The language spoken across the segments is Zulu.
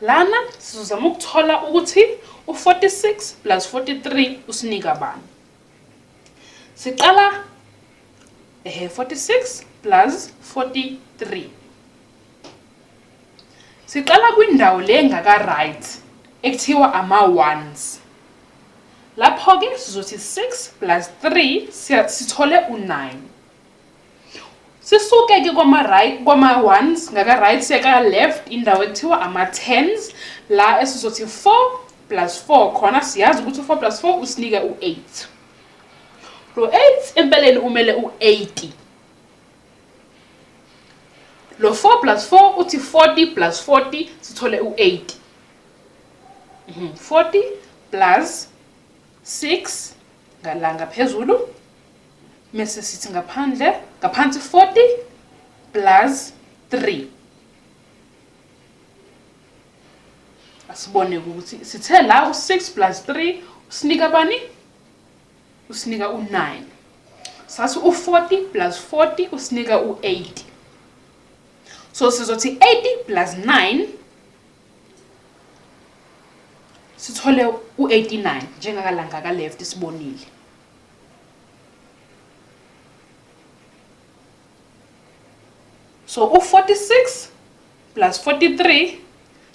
lana sizozama ukuthola ukuthi u46 plus 43 usinika bani. Siqala 46 plus 43. Siqala kwindawo le engaka right ekuthiwa ama ones. Lapho ke sizothi 6 plus 3 sithole u9. Sisuke ke kwama ones ngaka right siyaka left indawo ekuthiwa ama tens la esizothi 4 plus 4 khona siyazi ukuthi 4 plus 4 usinika u8. Lo 8 empeleni umele u80. Lo 4 plus 4 uthi 40 plus 40 sithole u80. 40 plus 6 ngalanga phezulu mase sithi ngaphansi 40 plus 3. Asibone ukuthi sithe la u6 plus 3 usinika bani? Usinika u9. Sathi u40 plus 40 usinika u80. So sizothi 80 plus 9 sithole u89 njengakalanga ka left sibonile. So u46 plus 43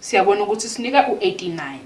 siyabona ukuthi sinika u89.